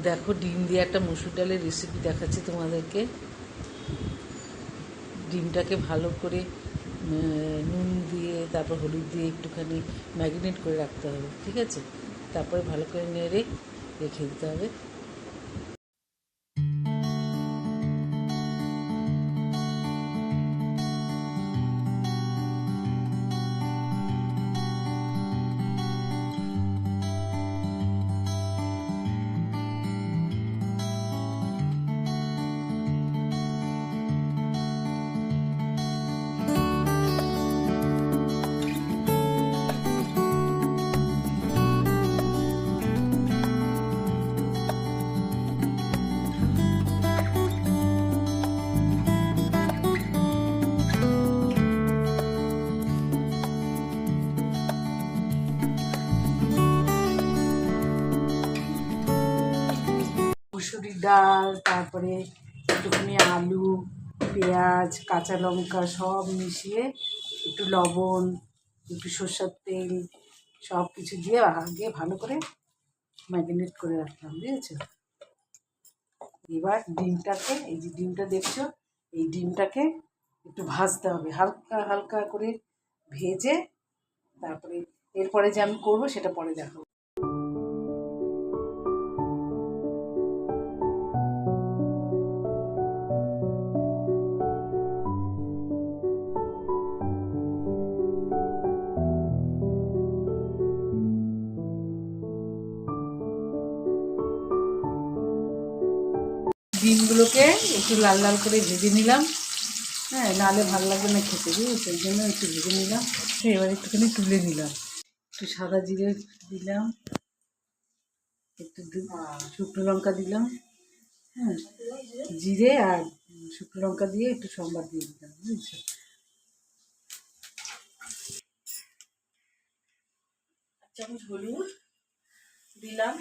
দেখো ডিম দিয়ে একটা মসুর ডালের রেসিপি দেখাচ্ছি তোমাদেরকে। ডিমটাকে ভালো করে নুন দিয়ে তারপর হলুদ দিয়ে একটুখানি ম্যারিনেট করে রাখতে হবে, ঠিক আছে? তারপরে ভালো করে নেড়ে রেখে দিতে হবে। মুসুরির ডাল, তারপরে একটুখানি আলু, পেঁয়াজ, কাঁচা লঙ্কা সব মিশিয়ে একটু লবণ, একটু সরষের তেল সব কিছু দিয়ে আগে ভালো করে ম্যারিনেট করে রাখলাম, বুঝেছো? এবার ডিমটাকে, এই যে ডিমটা দেখছো, এই ডিমটাকে একটু ভাজতে হবে, হালকা হালকা করে ভেজে তারপরে এরপরে যে আমি করবো সেটা পরে দেখাবো। ডিমগুলোকে একটু লাল লাল করে ভেজে নিলাম, হ্যাঁ, নাহলে ভালো লাগবে না খেতে, বুঝেছো? ওই জন্য একটু ভেজে নিলাম। এবার একটুখানি তুলে নিলাম, একটু সাদা জিরে দিলাম, একটু শুকনো লঙ্কা দিলাম, হ্যাঁ, জিরে আর শুকনো লঙ্কা দিয়ে একটু সম্বার দিয়ে দিলাম, বুঝেছো?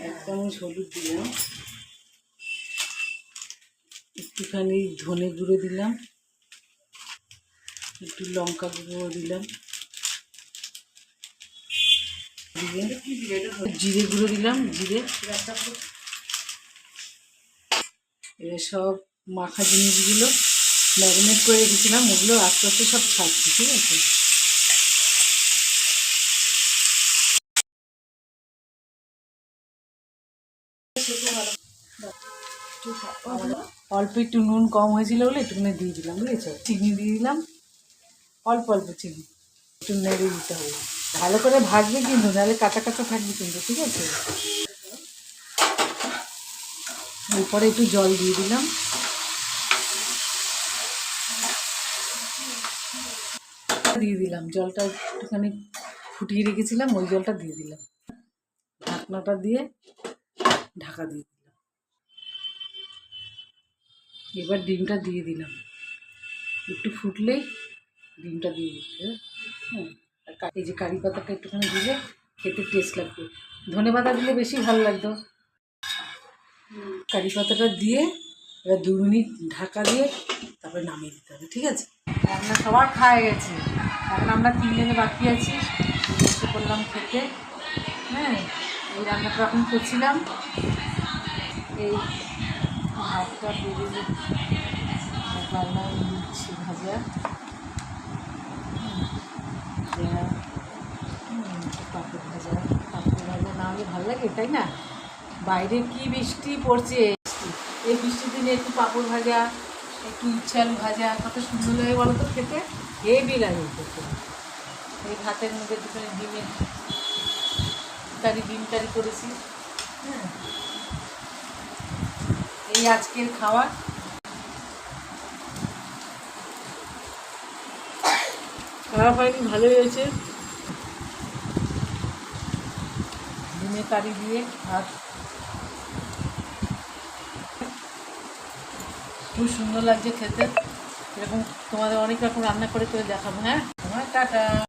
এক চামচ হলুদ দিলাম, একটুখানি ধনে গুঁড়ো দিলাম, একটু লঙ্কা গুঁড়ো দিলাম, জিরে গুঁড়ো দিলাম, জিরে। এবার সব মাখা জিনিসগুলো ম্যারিনেট করে রেখেছিলাম, ওগুলো আস্তে আস্তে সব ছাড়ছি, ঠিক আছে? অল্প একটু নুন কম হয়েছিল বলে একটুখানি দিয়ে দিলাম, বুঝেছো? চিনি দিয়ে দিলাম, অল্প অল্প চিনি, একটু নেড়ে দিতে হবে। ভালো করে ভাজবে কিন্তু, নাহলে কাঁচা কাঁচা থাকবে কিন্তু, ঠিক আছে? এরপরে একটু জল দিয়ে দিলাম, জলটা একটুখানি ফুটিয়ে রেখেছিলাম, ওই জলটা দিয়ে দিলাম, ঢাকনাটা দিয়ে ঢাকা দিয়ে দিলাম। এবার ডিমটা দিয়ে দিলাম, একটু ফুটলেই ডিমটা দিয়ে দিতে, হ্যাঁ। আর এই যে কারি পাতাটা একটুখানি দিলে খেতে টেস্ট লাগবে, ধনে পাতা দিলে বেশি ভালো লাগতো। কারি পাতাটা দিয়ে এবার 2 মিনিট ঢাকা দিয়ে তারপরে নামিয়ে দিতে হবে, ঠিক আছে? রান্না সবার খাওয়া গেছে, এখন আমরা 3 জনে বাকি আছি, বসে করলাম খেতে, হ্যাঁ। এই রান্নাটা এখন করছিলাম, এই ভাতটা বেরিয়ে বানাই দিচ্ছি, ভাজা পাঁপড় ভাজা না হলে ভালো লাগে, তাই না? বাইরে কি বৃষ্টি পড়ছে, এই বৃষ্টির দিনে একটু পাঁপড় ভাজা, একটু উচ্ছাল ভাজা কত সুন্দর লাগে বলো তো খেতে, হেভি লাগে খেতে। এই ভাতের মধ্যে দুখানে ডিম কারি করেছি, হ্যাঁ। এই আজকের খাওয়া খারাপ হয়নি, ভালোই হয়েছে। ডিমের কারি দিয়ে ভাত খুব সুন্দর লাগছে খেতে। এরকম তোমাদের অনেক রকম রান্না করে দেখাবো, হ্যাঁ। টাটা।